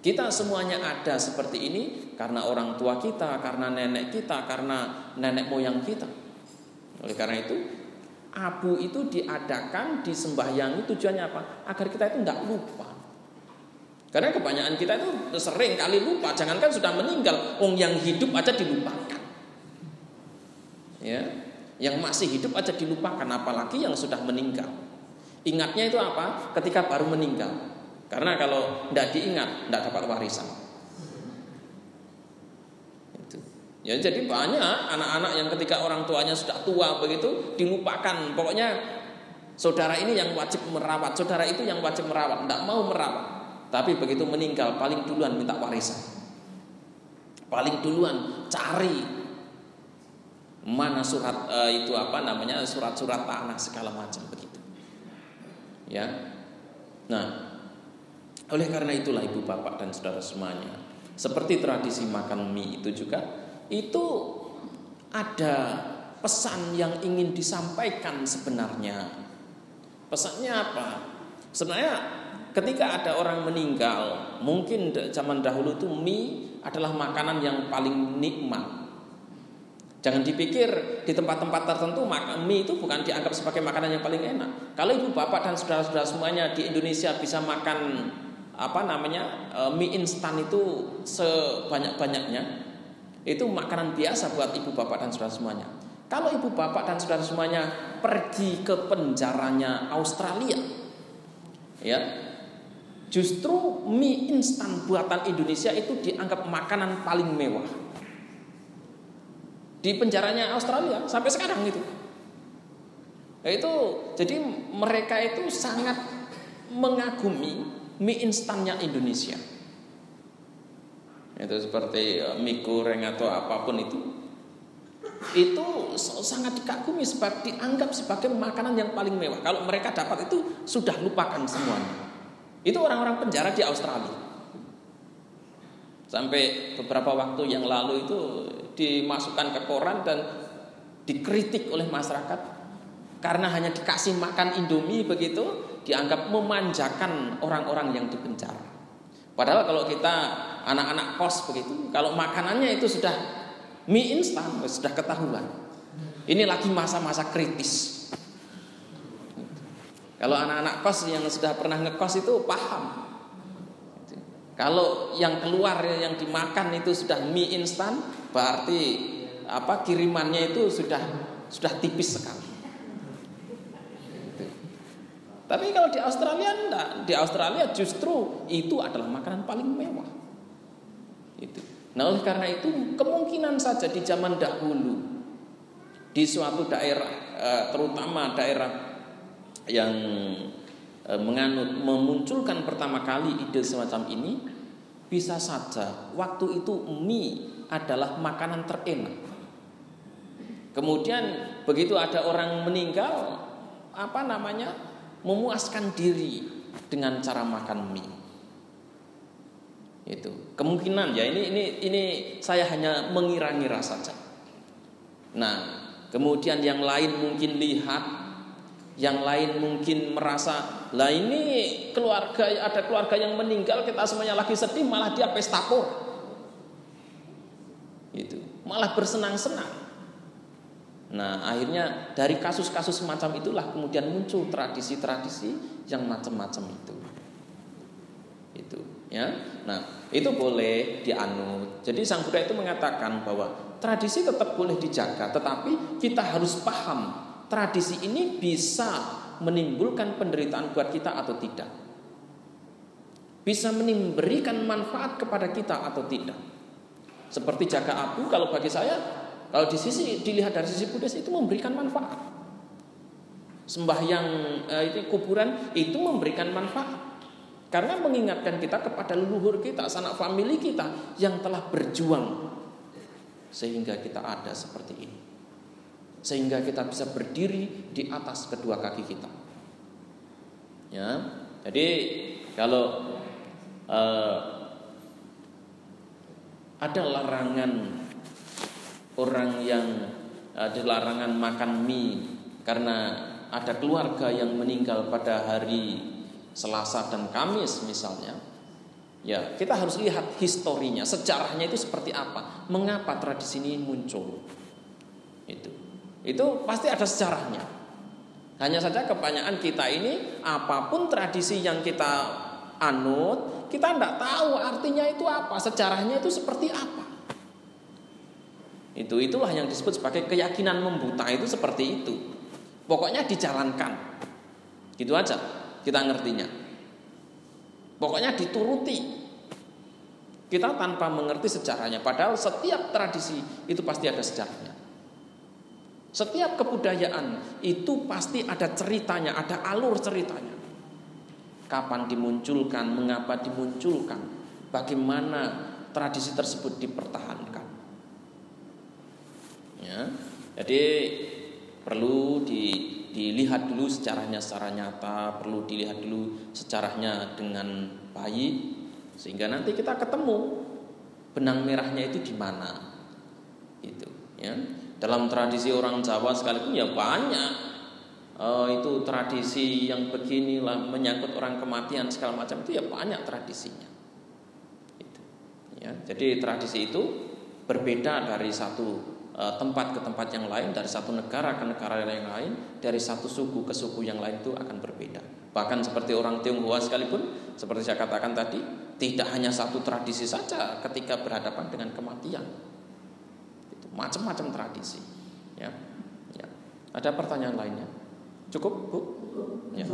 Kita semuanya ada seperti ini karena orang tua kita, karena nenek kita, karena nenek moyang kita. Oleh karena itu, abu itu diadakan, disembahyangi, tujuannya apa? Agar kita itu tidak lupa. Karena kebanyakan kita itu sering kali lupa. Jangankan sudah meninggal, yang hidup aja dilupakan. Ya, yang masih hidup aja dilupakan, apalagi yang sudah meninggal. Ingatnya itu apa? Ketika baru meninggal. Karena kalau tidak diingat, tidak dapat warisan. Itu. Ya, jadi banyak anak-anak yang ketika orang tuanya sudah tua begitu dilupakan. Pokoknya saudara ini yang wajib merawat, saudara itu yang wajib merawat, tidak mau merawat. Tapi begitu meninggal paling duluan minta warisan. Paling duluan cari mana surat surat-surat tanah segala macam begitu. Ya. Nah, oleh karena itulah ibu bapak dan saudara semuanya, seperti tradisi makan mie itu juga, itu ada pesan yang ingin disampaikan sebenarnya. Pesannya apa? Sebenarnya ketika ada orang meninggal, mungkin zaman dahulu itu mie adalah makanan yang paling nikmat. Jangan dipikir di tempat-tempat tertentu mie itu bukan dianggap sebagai makanan yang paling enak. Kalau ibu bapak dan saudara-saudara semuanya di Indonesia bisa makan mie instan itu sebanyak-banyaknya, itu makanan biasa buat ibu bapak dan saudara semuanya. Kalau ibu bapak dan saudara semuanya pergi ke penjaranya Australia, ya, justru mie instan buatan Indonesia itu dianggap makanan paling mewah di penjaranya Australia sampai sekarang itu. Jadi mereka itu sangat mengagumi mie instannya Indonesia. Itu seperti mie goreng atau apapun itu sangat dikagumi, dianggap sebagai makanan yang paling mewah. Kalau mereka dapat itu sudah lupakan semuanya. Itu orang-orang penjara di Australia. Sampai beberapa waktu yang lalu itu dimasukkan ke koran dan dikritik oleh masyarakat karena hanya dikasih makan Indomie begitu, dianggap memanjakan orang-orang yang di penjara. Padahal kalau kita anak-anak kos begitu, kalau makanannya itu sudah mie instan, sudah ketahuan. Ini lagi masa-masa kritis. Kalau anak-anak kos yang sudah pernah ngekos itu paham. Kalau yang keluar yang dimakan itu sudah mie instan, berarti kirimannya itu sudah tipis sekali. Tapi kalau di Australia enggak. Di Australia justru itu adalah makanan paling mewah. Itu. Nah, oleh karena itu kemungkinan saja di zaman dahulu di suatu daerah, terutama daerah yang memunculkan pertama kali ide semacam ini, bisa saja waktu itu mie adalah makanan terenak. Kemudian begitu ada orang meninggal, memuaskan diri dengan cara makan mie. Itu kemungkinan ya, ini saya hanya mengira-ngira saja. Nah, kemudian yang lain mungkin lihat, yang lain mungkin merasa, lah ini ada keluarga yang meninggal, kita semuanya lagi sedih, malah dia pesta pora. Itu malah bersenang-senang. Nah, akhirnya dari kasus-kasus semacam itulah kemudian muncul tradisi-tradisi yang macam-macam itu. Itu, ya. Nah, itu boleh dianut. Jadi Sang Buddha itu mengatakan bahwa tradisi tetap boleh dijaga, tetapi kita harus paham tradisi ini bisa menimbulkan penderitaan buat kita atau tidak. Bisa memberikan manfaat kepada kita atau tidak. Seperti jaga abu, kalau bagi saya, kalau dilihat dari sisi Buddhis itu memberikan manfaat. Sembahyang itu kuburan itu memberikan manfaat. Karena mengingatkan kita kepada leluhur kita, sanak famili kita yang telah berjuang sehingga kita ada seperti ini. Sehingga kita bisa berdiri di atas kedua kaki kita. Ya. Jadi kalau ada larangan orang yang ada larangan makan mie karena ada keluarga yang meninggal pada hari Selasa dan Kamis misalnya, Ya, kita harus lihat historinya, sejarahnya itu seperti apa, mengapa tradisi ini muncul. Itu pasti ada sejarahnya. Hanya saja kebanyakan kita ini apapun tradisi yang kita anut, kita tidak tahu artinya itu apa, sejarahnya itu seperti apa. Itulah yang disebut sebagai keyakinan membuta, itu seperti itu. Pokoknya dijalankan. Gitu aja kita ngertinya. Pokoknya dituruti. Kita tanpa mengerti sejarahnya. Padahal setiap tradisi itu pasti ada sejarahnya. Setiap kebudayaan itu pasti ada ceritanya, ada alur ceritanya. Kapan dimunculkan, mengapa dimunculkan, bagaimana tradisi tersebut dipertahankan. Ya, jadi perlu dilihat dulu sejarahnya secara nyata, perlu dilihat dulu sejarahnya dengan baik, sehingga nanti kita ketemu benang merahnya itu di mana. Itu, ya. Dalam tradisi orang Jawa sekalipun ya banyak itu tradisi yang beginilah, menyangkut orang kematian segala macam, itu ya banyak tradisinya. Itu, ya. Jadi tradisi itu berbeda dari satu tempat ke tempat yang lain, dari satu negara ke negara yang lain, dari satu suku ke suku yang lain itu akan berbeda. Bahkan seperti orang Tionghoa sekalipun, seperti saya katakan tadi, tidak hanya satu tradisi saja ketika berhadapan dengan kematian. Itu macam-macam tradisi. Ya. Ada pertanyaan lainnya? Cukup, Bu? Ya.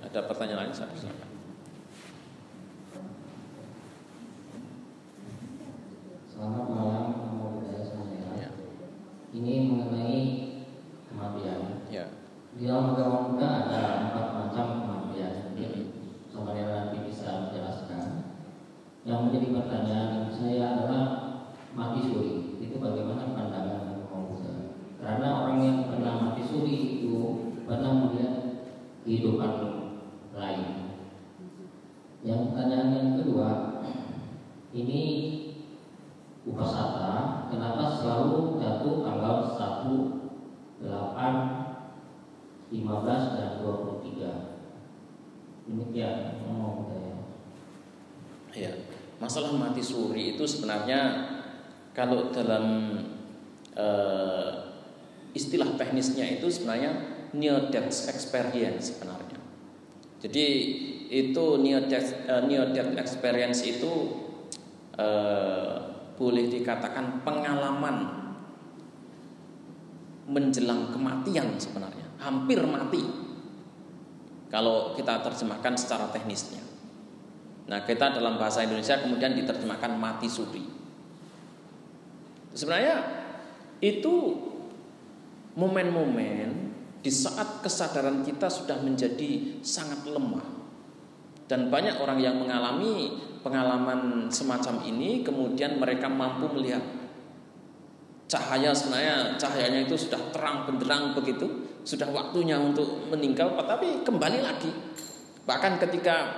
Ada pertanyaan lain? Silakan. Selamat malam, nama budaya saya. Ya. Ini mengenai kematian. Ya. Di dalam agama Buddha ada 4 macam kematian. Sama yang nanti bisa menjelaskan. Yang menjadi pertanyaan saya adalah mati suri. Itu bagaimana pandangan agama Buddha? Karena orang yang pernah mati suri itu pernah melihat kehidupan lain. Yang pertanyaan yang kedua, ini Upasata, kenapa selalu jatuh tanggal 1, 8, 15 dan 23? Demikian ngomong saya. Ya, masalah mati suri itu sebenarnya kalau dalam istilah teknisnya itu sebenarnya near death experience sebenarnya. Jadi itu near death experience itu boleh dikatakan pengalaman menjelang kematian sebenarnya, hampir mati kalau kita terjemahkan secara teknisnya. Nah, kita dalam bahasa Indonesia kemudian diterjemahkan mati suri. Sebenarnya itu momen-momen di saat kesadaran kita sudah menjadi sangat lemah. Dan banyak orang yang mengalami pengalaman semacam ini, kemudian mereka mampu melihat cahayanya itu sudah terang benderang begitu, sudah waktunya untuk meninggal, tapi kembali lagi. Bahkan ketika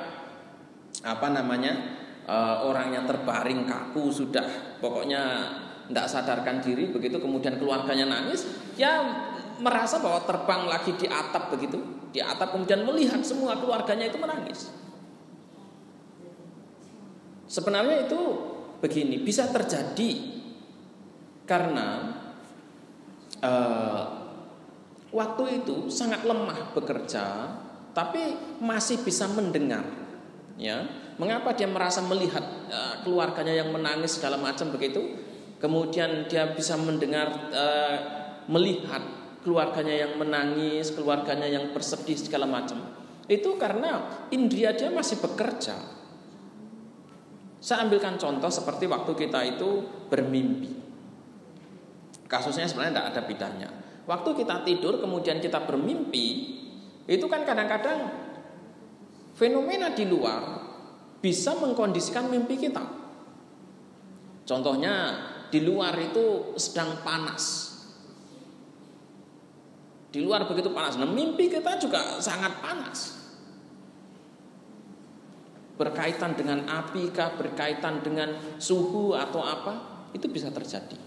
orangnya terbaring kaku, sudah pokoknya tidak sadarkan diri begitu, kemudian keluarganya nangis, ya merasa bahwa terbang lagi di atap begitu, di atap, kemudian melihat semua keluarganya itu menangis. Sebenarnya itu begini, bisa terjadi karena waktu itu sangat lemah bekerja, tapi masih bisa mendengar. Ya, mengapa dia merasa melihat keluarganya yang menangis segala macam begitu? Kemudian dia bisa mendengar, melihat keluarganya yang menangis, keluarganya yang bersedih segala macam. Itu karena indera dia masih bekerja. Saya ambilkan contoh seperti waktu kita itu bermimpi. Kasusnya sebenarnya tidak ada bedanya. Waktu kita tidur kemudian kita bermimpi, itu kan kadang-kadang fenomena di luar bisa mengkondisikan mimpi kita. Contohnya di luar itu sedang panas. Di luar begitu panas. Nah, mimpi kita juga sangat panas. Berkaitan dengan api kah, berkaitan dengan suhu atau apa, itu bisa terjadi.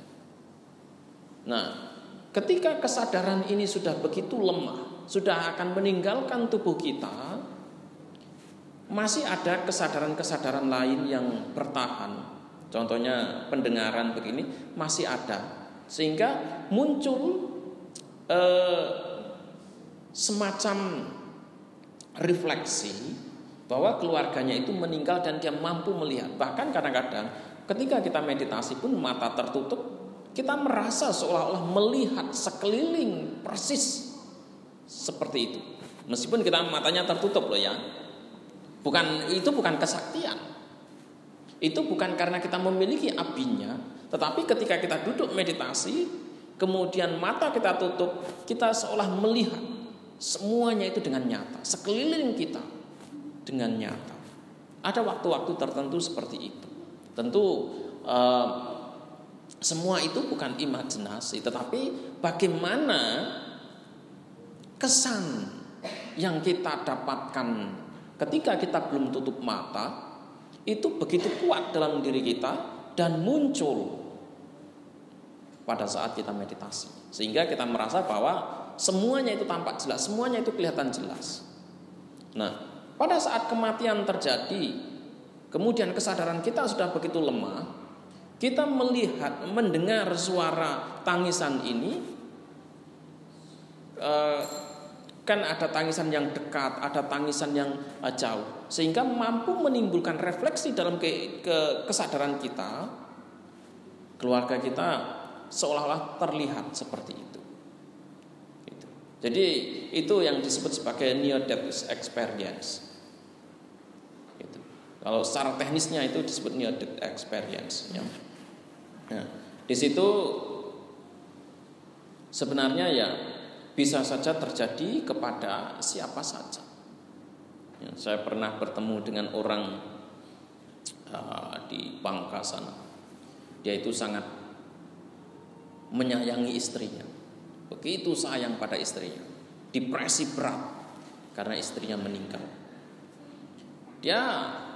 Nah, ketika kesadaran ini sudah begitu lemah, sudah akan meninggalkan tubuh kita, masih ada kesadaran-kesadaran lain yang bertahan. Contohnya pendengaran begini masih ada, sehingga muncul semacam refleksi bahwa keluarganya itu meninggal dan dia mampu melihat. Bahkan kadang-kadang ketika kita meditasi pun mata tertutup, kita merasa seolah-olah melihat sekeliling persis seperti itu. Meskipun kita matanya tertutup loh ya. Itu bukan kesaktian. Itu bukan karena kita memiliki apinya, tetapi ketika kita duduk meditasi, kemudian mata kita tutup, kita seolah melihat semuanya itu dengan nyata, sekeliling kita dengan nyata. Ada waktu-waktu tertentu seperti itu. Tentu semua itu bukan imajinasi, tetapi bagaimana kesan yang kita dapatkan ketika kita belum tutup mata itu begitu kuat dalam diri kita dan muncul pada saat kita meditasi, sehingga kita merasa bahwa semuanya itu tampak jelas, semuanya itu kelihatan jelas. Nah, pada saat kematian terjadi, kemudian kesadaran kita sudah begitu lemah, kita melihat, mendengar suara tangisan ini, kan ada tangisan yang dekat, ada tangisan yang jauh, sehingga mampu menimbulkan refleksi dalam kesadaran kita. Keluarga kita seolah-olah terlihat seperti itu. Jadi itu yang disebut sebagai near death experience. Kalau secara teknisnya itu disebut near death experience. Ya. Nah, di situ sebenarnya ya bisa saja terjadi kepada siapa saja. Ya, saya pernah bertemu dengan orang di Bangka sana. Dia itu sangat menyayangi istrinya, begitu sayang pada istrinya, depresi berat karena istrinya meninggal. Dia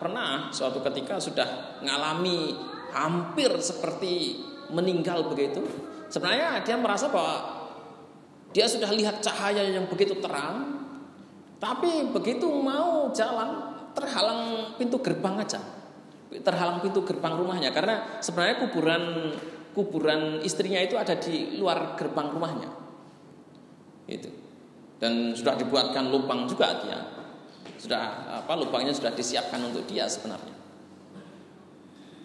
pernah suatu ketika sudah mengalami hampir seperti meninggal begitu. Sebenarnya dia merasa bahwa dia sudah lihat cahaya yang begitu terang, tapi begitu mau jalan terhalang pintu gerbang aja, terhalang pintu gerbang rumahnya, karena sebenarnya kuburan istrinya itu ada di luar gerbang rumahnya. Itu. Dan sudah dibuatkan lubang juga dia. Lubangnya sudah disiapkan untuk dia sebenarnya.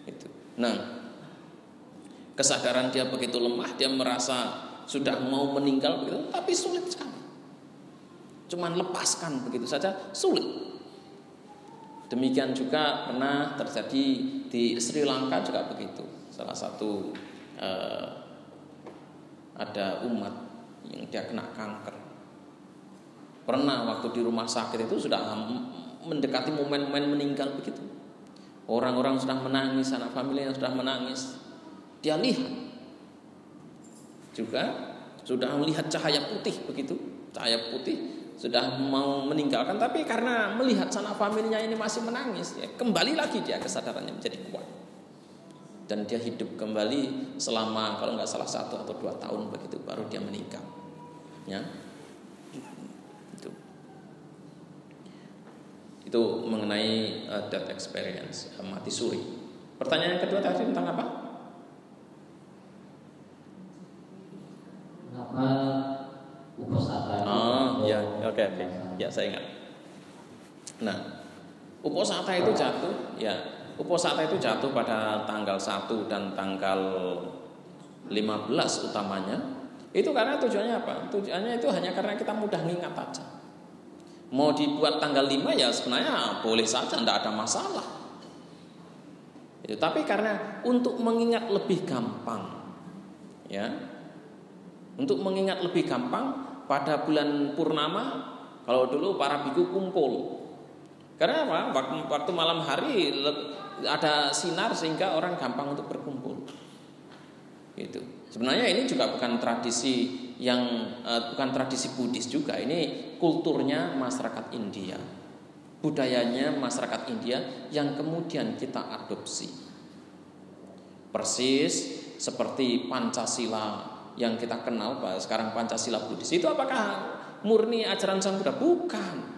Itu. Nah, kesadaran dia begitu lemah, dia merasa sudah mau meninggal begitu, tapi sulit sekali. Cuman lepaskan begitu saja sulit. Demikian juga pernah terjadi di Sri Lanka juga begitu. Salah satu ada umat yang dia kena kanker. Pernah waktu di rumah sakit itu sudah mendekati momen-momen meninggal begitu. Orang-orang sudah menangis, anak familinya sudah menangis. Dia lihat juga sudah melihat cahaya putih begitu. Cahaya putih sudah mau meninggalkan, tapi karena melihat sanak familinya ini masih menangis, ya, kembali lagi dia kesadarannya menjadi kuat. Dan dia hidup kembali selama kalau nggak salah 1 atau 2 tahun begitu, baru dia meninggal. Ya, itu mengenai death experience, mati suri. Pertanyaan yang kedua tadi tentang apa? Kenapa uposatha? Ya, oke. Ya, saya ingat. Nah, uposatha itu jatuh, ya. Uposatha itu jatuh pada tanggal 1 dan tanggal 15 utamanya. Itu karena tujuannya apa? Tujuannya itu hanya karena kita mudah mengingat aja. Mau dibuat tanggal 5 ya sebenarnya boleh saja, tidak ada masalah. Tapi karena untuk mengingat lebih gampang, ya, untuk mengingat lebih gampang pada bulan purnama, kalau dulu para biku kumpul. Karena apa? Waktu malam hari ada sinar sehingga orang gampang untuk berkumpul. Gitu. Sebenarnya ini juga bukan tradisi bukan tradisi Buddhis juga. Ini kulturnya masyarakat India, budayanya masyarakat India yang kemudian kita adopsi. Persis seperti Pancasila yang kita kenal, sekarang Pancasila Buddhis itu apakah murni ajaran Sang Buddha? Bukan.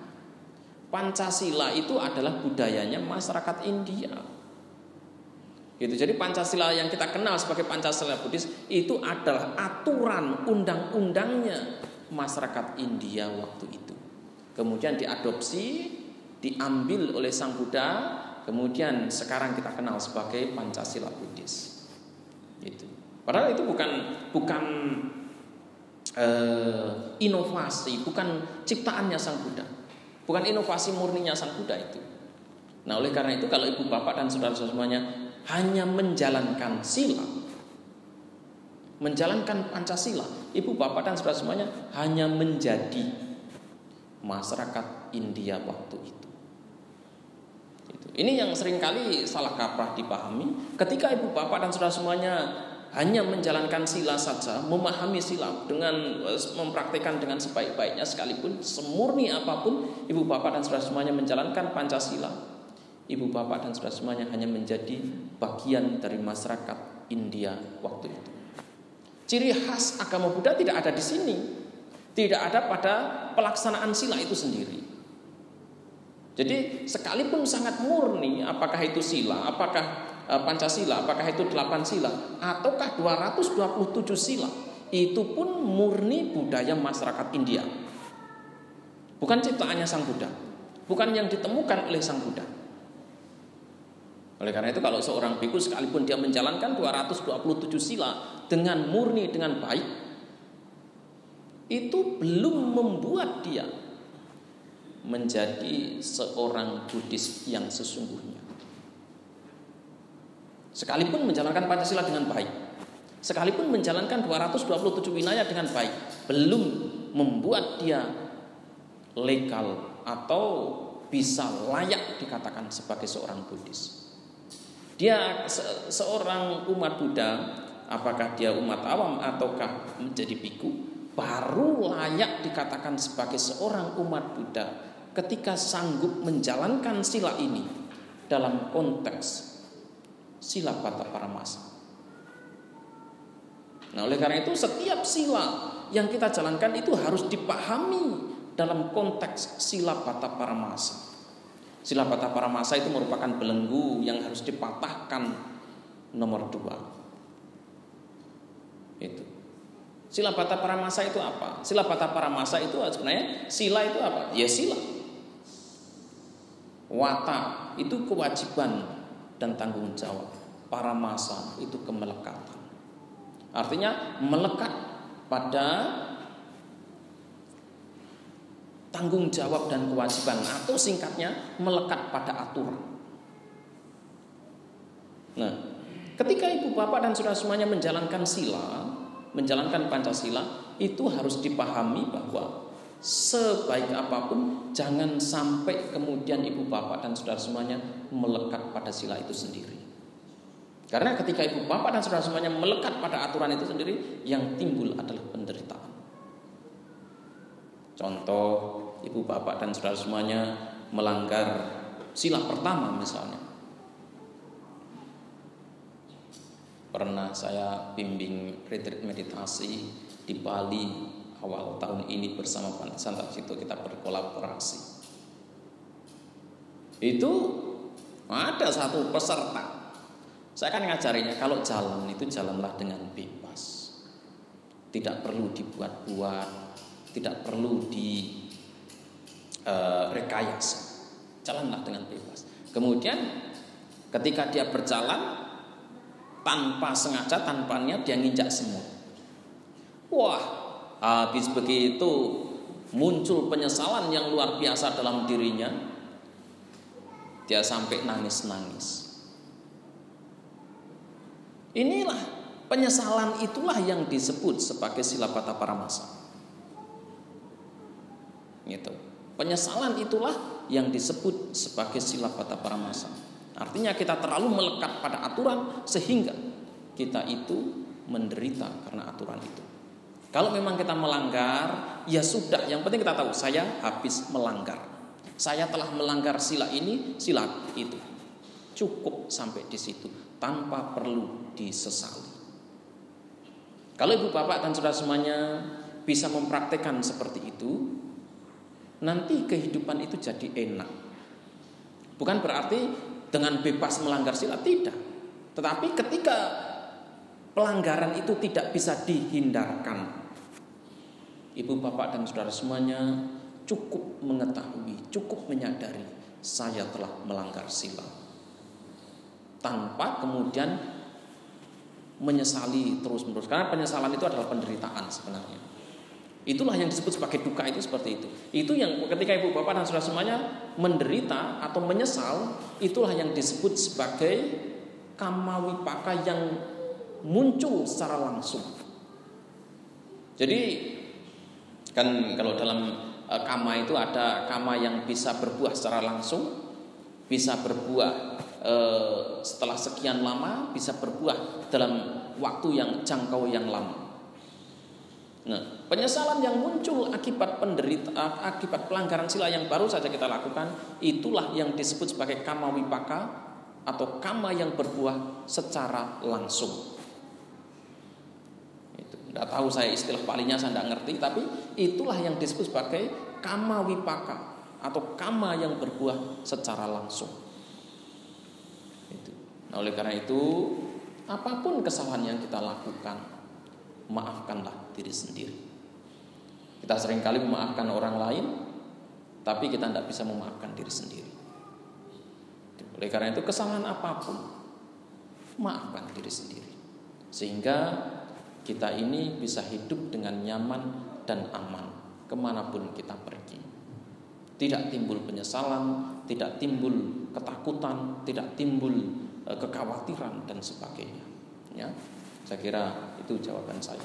Pancasila itu adalah budayanya masyarakat India. Gitu. Jadi Pancasila yang kita kenal sebagai Pancasila Buddhis itu adalah aturan undang-undangnya masyarakat India waktu itu. Kemudian diadopsi, diambil oleh Sang Buddha, kemudian sekarang kita kenal sebagai Pancasila Buddhis. Gitu. Padahal itu bukan inovasi, bukan ciptaannya Sang Buddha, bukan inovasi murninya Sang Buddha itu. Nah, oleh karena itu kalau ibu bapak dan saudara-saudara semuanya hanya menjalankan sila, menjalankan Pancasila, ibu bapak dan saudara semuanya hanya menjadi masyarakat India waktu itu. Ini yang seringkali salah kaprah dipahami. Ketika ibu bapak dan saudara semuanya hanya menjalankan sila saja, memahami sila dengan mempraktikkan dengan sebaik-baiknya, sekalipun semurni apapun ibu bapak dan saudara semuanya menjalankan Pancasila, ibu bapak dan saudara semuanya hanya menjadi bagian dari masyarakat India waktu itu. Ciri khas agama Buddha tidak ada di sini, tidak ada pada pelaksanaan sila itu sendiri. Jadi sekalipun sangat murni, apakah itu sila, apakah Pancasila, apakah itu 8 sila ataukah 227 sila, itu pun murni budaya masyarakat India, bukan ciptaannya Sang Buddha, bukan yang ditemukan oleh Sang Buddha. Oleh karena itu kalau seorang bhikkhu sekalipun dia menjalankan 227 sila dengan murni, dengan baik, itu belum membuat dia menjadi seorang Buddhis yang sesungguhnya. Sekalipun menjalankan Pancasila dengan baik, sekalipun menjalankan 227 wilayah dengan baik, belum membuat dia legal atau bisa layak dikatakan sebagai seorang Buddhis. Dia seorang umat Buddha, apakah dia umat awam ataukah menjadi bhikkhu, baru layak dikatakan sebagai seorang umat Buddha ketika sanggup menjalankan sila ini dalam konteks sila Bata Paramasa. Nah, oleh karena itu setiap sila yang kita jalankan itu harus dipahami dalam konteks sila Bata Paramasa. Sila Bata Paramasa itu merupakan belenggu yang harus dipatahkan nomor 2. Itu. Sila Bata Paramasa itu apa? Sila Bata Paramasa itu sebenarnya sila itu apa? Ya sila. Wata itu kewajiban dan tanggung jawab. Paramasa itu kemelekatan. Artinya melekat pada tanggung jawab dan kewajiban, atau singkatnya melekat pada aturan. Nah, ketika ibu bapak dan saudara semuanya menjalankan sila, menjalankan Pancasila, itu harus dipahami bahwa sebaik apapun jangan sampai kemudian ibu bapak dan saudara semuanya melekat pada sila itu sendiri. Karena ketika ibu bapak dan saudara semuanya melekat pada aturan itu sendiri, yang timbul adalah penderitaan. Contoh, ibu bapak dan saudara semuanya melanggar sila pertama misalnya. Pernah saya bimbing retreat meditasi di Bali awal tahun ini bersama Pak Santarsito, kita berkolaborasi. Itu ada satu peserta, saya kan ngajarinya kalau jalan itu jalanlah dengan bebas, tidak perlu dibuat-buat, tidak perlu direkayasa, jalanlah dengan bebas. Kemudian ketika dia berjalan tanpa sengaja, tanpa niat dia nginjak semut. Wah, habis begitu muncul penyesalan yang luar biasa dalam dirinya. Dia sampai nangis-nangis. Inilah penyesalan, itulah yang disebut sebagai sila Bata Paramasa. Gitu. Penyesalan itulah yang disebut sebagai sila Bata Paramasa. Artinya kita terlalu melekat pada aturan sehingga kita itu menderita karena aturan itu. Kalau memang kita melanggar, ya sudah, yang penting kita tahu saya habis melanggar. Saya telah melanggar sila ini, sila itu. Cukup sampai di situ tanpa perlu disesali. Kalau ibu bapak dan saudara semuanya bisa mempraktekkan seperti itu, nanti kehidupan itu jadi enak. Bukan berarti dengan bebas melanggar sila, tidak. Tetapi ketika pelanggaran itu tidak bisa dihindarkan, ibu, bapak, dan saudara semuanya cukup mengetahui, cukup menyadari saya telah melanggar sila, tanpa kemudian menyesali terus-menerus. Karena penyesalan itu adalah penderitaan sebenarnya. Itulah yang disebut sebagai duka, itu seperti itu. Itu yang ketika ibu, bapak, dan saudara semuanya menderita atau menyesal, itulah yang disebut sebagai kama wipaka yang muncul secara langsung. Jadi kan kalau dalam kama itu ada kama yang bisa berbuah secara langsung, bisa berbuah setelah sekian lama, bisa berbuah dalam waktu yang jangkau yang lama. Nah, penyesalan yang muncul akibat akibat pelanggaran sila yang baru saja kita lakukan, itulah yang disebut sebagai kama wipaka atau kama yang berbuah secara langsung. Itu tidak tahu saya istilah palingnya, saya tidak ngerti, tapi itulah yang disebut sebagai kama wipaka atau kama yang berbuah secara langsung. Itu. Nah, oleh karena itu, apapun kesalahan yang kita lakukan, maafkanlah diri sendiri. Kita seringkali memaafkan orang lain, tapi kita tidak bisa memaafkan diri sendiri. Oleh karena itu, kesalahan apapun, maafkan diri sendiri, sehingga kita ini bisa hidup dengan nyaman dan aman kemanapun kita pergi. Tidak timbul penyesalan, tidak timbul ketakutan, tidak timbul kekhawatiran dan sebagainya. Ya, saya kira itu jawaban saya.